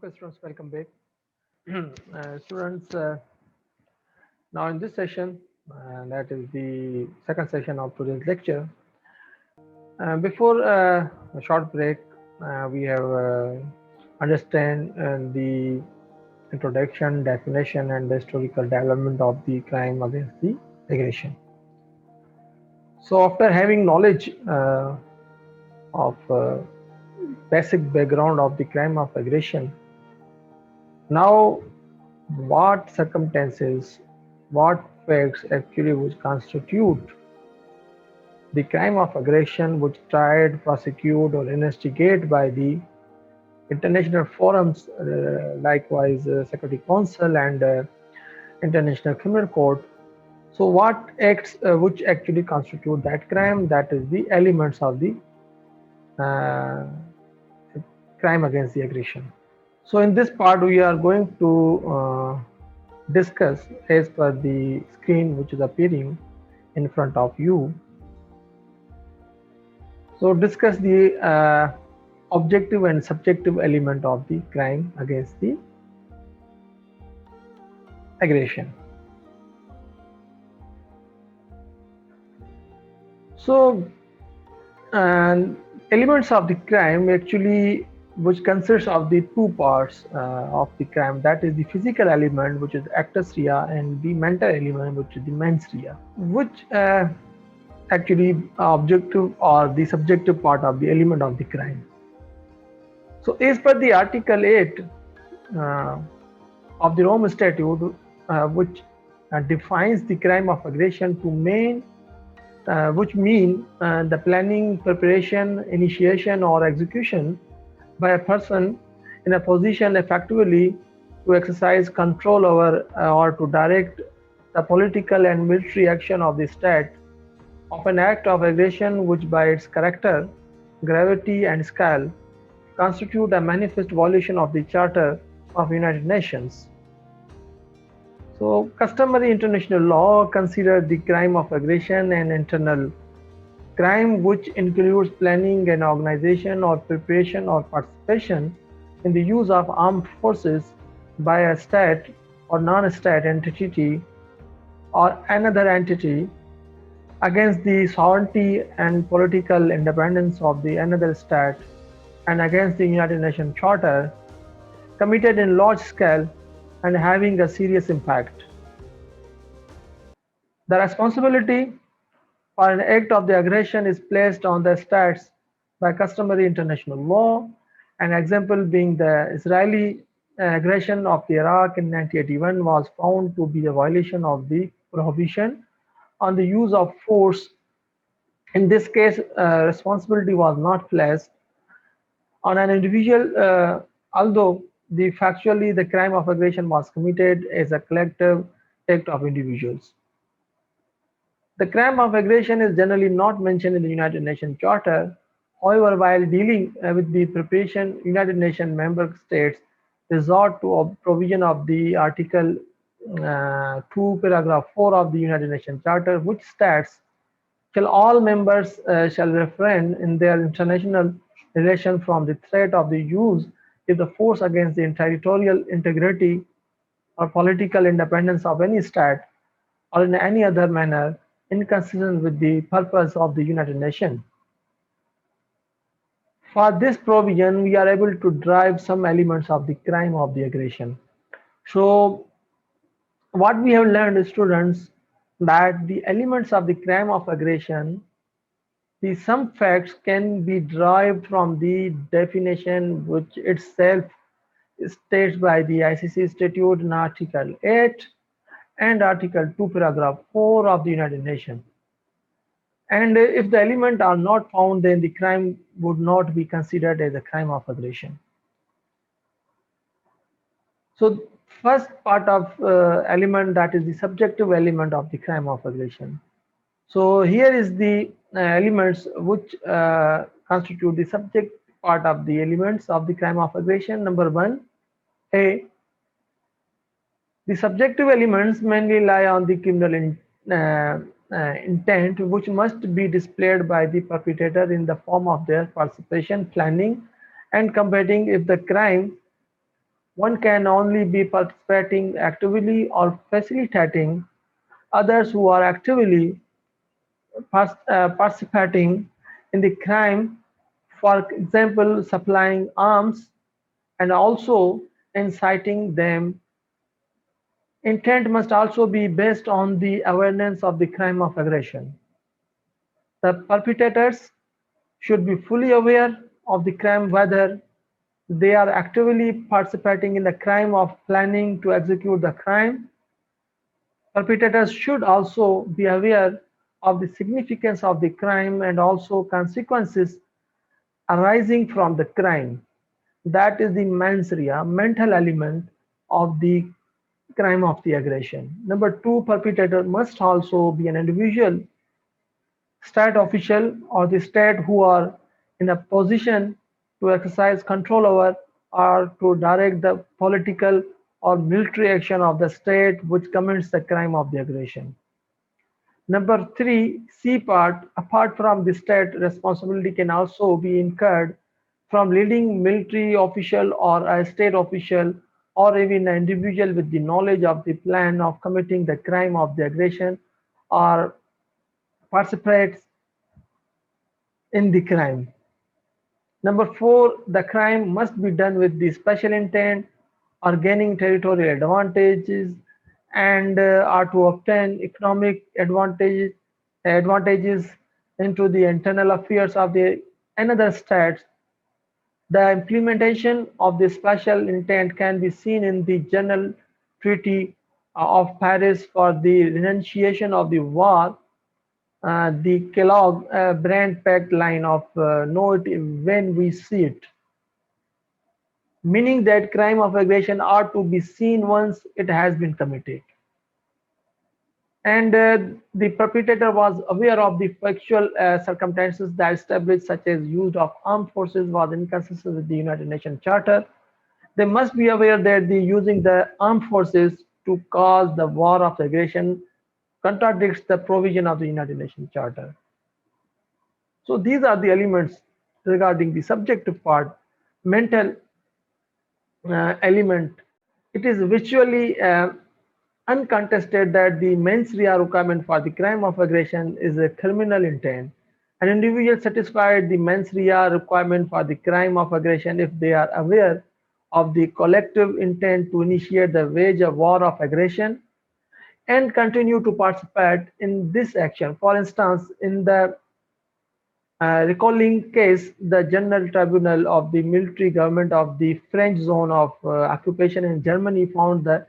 Okay, students, welcome back. Students, now in this session, that is the second session of today's lecture. Before a short break, we have understand the introduction, definition, and the historical development of the crime against the aggression. So, after having knowledge of basic background of the crime of aggression, now what circumstances, what facts actually would constitute the crime of aggression which tried, prosecuted, or investigated by the international forums, likewise Security Council and International Criminal Court. So, what acts which actually constitute that crime? That is the elements of the uh, crime against the aggression. So, in this part, we are going to discuss as per the screen which is appearing in front of you. So discuss the objective and subjective element of the crime against the aggression. So elements of the crime actually which consists of the two parts of the crime, that is the physical element which is actus rea and the mental element which is the mens rea, which actually objective or the subjective part of the element of the crime. So as per the article 8 of the Rome Statute, which defines the crime of aggression to mean which mean the planning, preparation, initiation or execution by a person in a position effectively to exercise control over or to direct the political and military action of the state of an act of aggression which by its character, gravity and scale constitute a manifest violation of the Charter of United Nations. So, customary international law considers the crime of aggression an internal crime which includes planning and organization or preparation or participation in the use of armed forces by a state or non-state entity or another entity against the sovereignty and political independence of the another state and against the United Nations Charter, committed in large scale and having a serious impact. The responsibility for an act of the aggression is placed on the states by customary international law, an example being the Israeli aggression of Iraq in 1981 was found to be a violation of the prohibition on the use of force. In this case, responsibility was not placed on an individual, although factually the crime of aggression was committed as a collective act of individuals. The crime of aggression is generally not mentioned in the United Nations Charter. However, while dealing with the preparation, United Nations member states resort to a provision of the Article 2, paragraph 4 of the United Nations Charter, which states, shall all members shall refrain in their international relation from the threat of the use of the force against the territorial integrity or political independence of any state or in any other manner inconsistent with the purpose of the United Nations. For this provision, we are able to derive some elements of the crime of the aggression. So, what we have learned, students, that the elements of the crime of aggression, some facts can be derived from the definition which itself states by the ICC Statute in Article 8 and Article 2, paragraph 4 of the United Nations. And if the elements are not found, then the crime would not be considered as a crime of aggression. So first part of element, that is the subjective element of the crime of aggression. So here is the elements which constitute the subject part of the elements of the crime of aggression. Number 1, A. The subjective elements mainly lie on the criminal intent, which must be displayed by the perpetrator in the form of their participation, planning, and combating if the crime One can only be participating actively or facilitating others who are actively participating in the crime, for example, supplying arms and also inciting them. Intent must also be based on the awareness of the crime of aggression. The perpetrators should be fully aware of the crime, whether they are actively participating in the crime of planning to execute the crime. Perpetrators should also be aware of the significance of the crime and also consequences arising from the crime. That is the mens rea, mental element of the crime of the aggression. Number two, perpetrator must also be an individual, state official, or the state who are in a position to exercise control over or to direct the political or military action of the state which commits the crime of the aggression. Number three, C part, apart from the state, responsibility can also be incurred from leading military official or a state official or even an individual with the knowledge of the plan of committing the crime of the aggression or participates in the crime. Number four, the crime must be done with the special intent or gaining territorial advantages and are to obtain economic advantages into the internal affairs of the another state. The implementation of this special intent can be seen in the General Treaty of Paris for the renunciation of the war, the Kellogg-Briand Pact line of know it when we see it, meaning that crime of aggression are to be seen once it has been committed. And the perpetrator was aware of the factual circumstances that established such as use of armed forces was inconsistent with the United Nations Charter. They must be aware that the using the armed forces to cause the war of aggression contradicts the provision of the United Nations Charter. So these are the elements regarding the subjective part, mental element. It is virtually uncontested that the mens rea requirement for the crime of aggression is a criminal intent. An individual satisfied the mens rea requirement for the crime of aggression if they are aware of the collective intent to initiate the wage of war of aggression and continue to participate in this action. For instance, in the recalling case, the General Tribunal of the military government of the French zone of occupation in Germany found the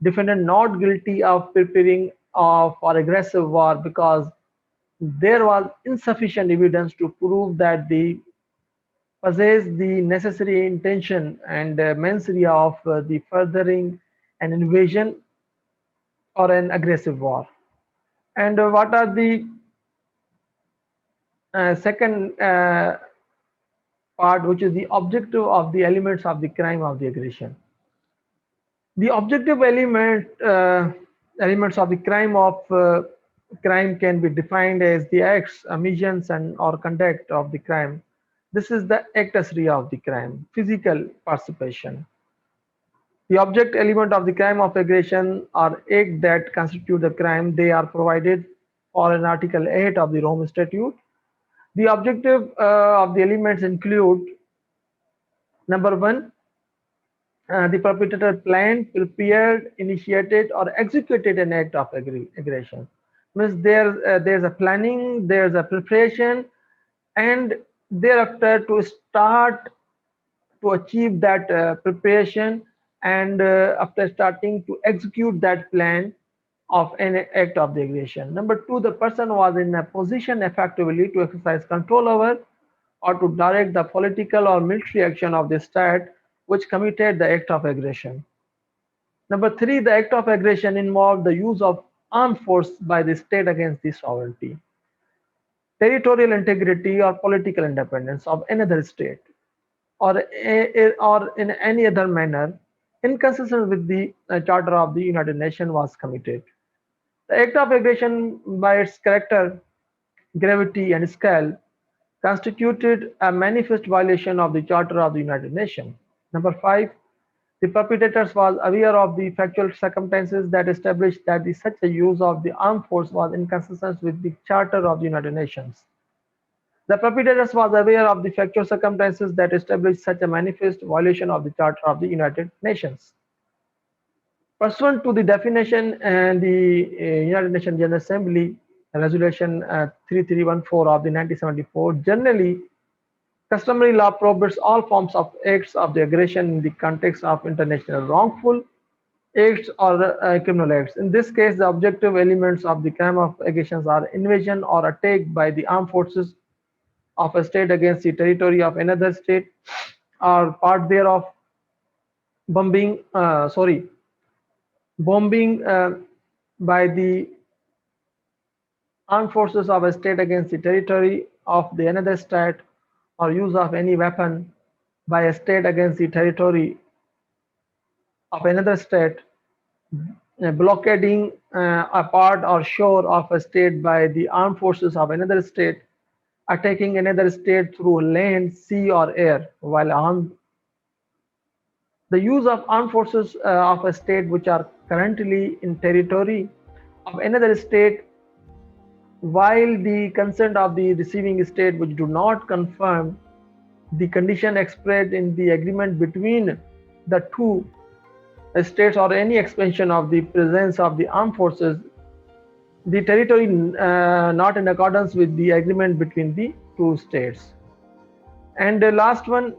defendant not guilty of preparing for aggressive war because there was insufficient evidence to prove that they possessed the necessary intention and mens rea of the furthering an invasion or an aggressive war. And what are the second part, which is the objective of the elements of the crime of the aggression? The objective elements of the crime can be defined as the acts, omissions, and or conduct of the crime. This is the actus rea of the crime, physical participation. The object element of the crime of aggression are act that constitute the crime. They are provided for in Article 8 of the Rome Statute. The objective of the elements include: number one, the perpetrator planned, prepared, initiated, or executed an act of aggression. Means there's a planning, there's a preparation, and thereafter to start to achieve that preparation, and after starting to execute that plan of an act of the aggression. Number two, the person was in a position effectively to exercise control over or to direct the political or military action of the state which committed the act of aggression. Number three, the act of aggression involved the use of armed force by the state against the sovereignty, territorial integrity, or political independence of another state, or in any other manner inconsistent with the Charter of the United Nations was committed. The act of aggression, by its character, gravity, and scale, constituted a manifest violation of the Charter of the United Nations. Number five, The perpetrators was aware of the factual circumstances that established that such a use of the armed force was inconsistent with the Charter of the United Nations. The perpetrators was aware of the factual circumstances that established such a manifest violation of the Charter of the United Nations. Pursuant to the definition and the United Nations General Assembly Resolution 3314 of the 1974, generally customary law prohibits all forms of acts of the aggression in the context of international wrongful acts or criminal acts. In this case, the objective elements of the crime of aggression are invasion or attack by the armed forces of a state against the territory of another state or part thereof, bombing, bombing by the armed forces of a state against the territory of the another state, or use of any weapon by a state against the territory of another state, blockading a part or shore of a state by the armed forces of another state, attacking another state through land, sea, or air while armed. The use of armed forces of a state which are currently in territory of another state while the consent of the receiving state which do not confirm the condition expressed in the agreement between the two states or any expansion of the presence of the armed forces, the territory not in accordance with the agreement between the two states. And the last one,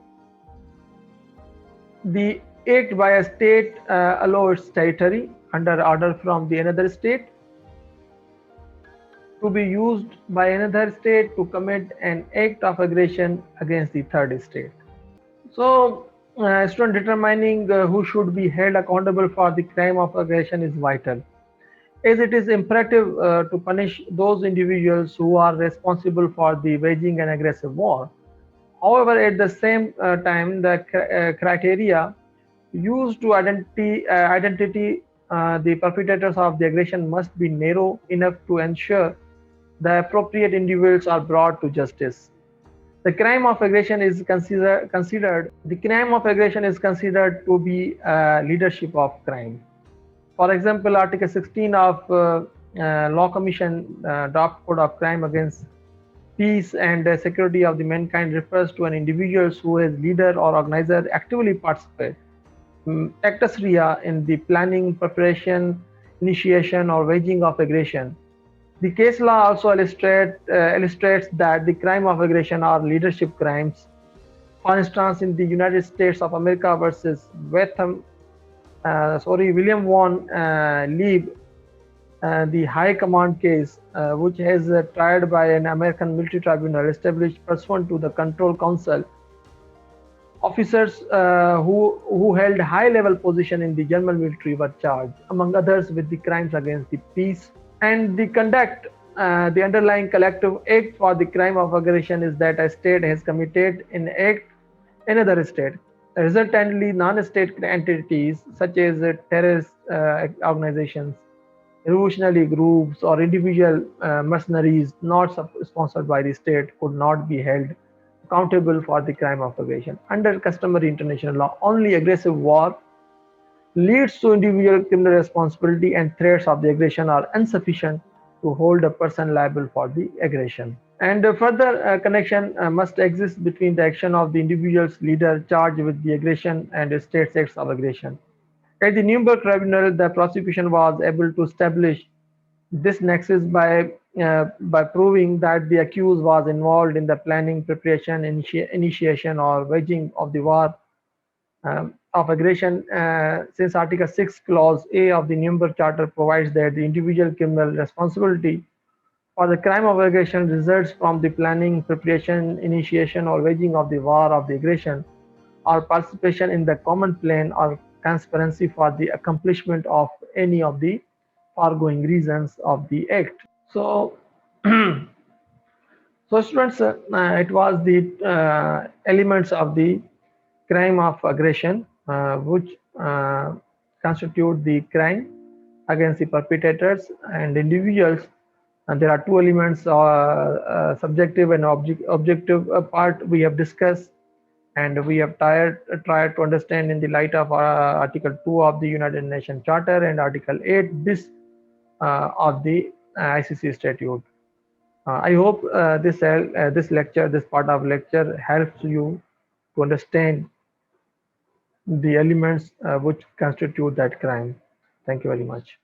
the act by a state allows its territory under order from the another state to be used by another state to commit an act of aggression against the third state. So, student, determining who should be held accountable for the crime of aggression is vital, as it is imperative to punish those individuals who are responsible for the waging an aggressive war. However, at the same time, the criteria used to identity the perpetrators of the aggression must be narrow enough to ensure the appropriate individuals are brought to justice. The crime of aggression is considered to be leadership of crime. For example, Article 16 of Law Commission Draft Code of Crime Against Peace and Security of the Mankind refers to an individual who as leader or organizer actively participate actus rea in the planning, preparation, initiation, or waging of aggression. The case law also illustrates that the crime of aggression are leadership crimes. For instance, in the United States of America versus William Vaughan Leib, the High Command case, which has tried by an American military tribunal established pursuant to the Control Council, officers who held high-level position in the German military were charged, among others, with the crimes against the peace. And the the underlying collective act for the crime of aggression is that a state has committed an act another state. Resultantly, non-state entities such as terrorist organizations, revolutionary groups, or individual mercenaries not sponsored by the state could not be held accountable for the crime of aggression. Under customary international law, only aggressive war leads to individual criminal responsibility, and threats of the aggression are insufficient to hold a person liable for the aggression. And further connection must exist between the action of the individual's leader charged with the aggression and the state's acts of aggression. At the Nuremberg Tribunal, the prosecution was able to establish this nexus by proving that the accused was involved in the planning, preparation, initiation, or waging of the war of aggression, since Article 6, Clause A of the Nuremberg Charter provides that the individual criminal responsibility for the crime of aggression results from the planning, preparation, initiation, or waging of the war of the aggression, or participation in the common plan or conspiracy for the accomplishment of any of the foregoing reasons of the act. So, so students, it was the elements of the crime of aggression which constitute the crime against the perpetrators and individuals. And there are two elements, subjective and objective part we have discussed, and we have tried to understand in the light of Article 2 of the United Nations Charter and Article 8 bis of the ICC Statute. I hope this lecture, this part of lecture, helps you to understand the elements which constitute that crime. Thank you very much.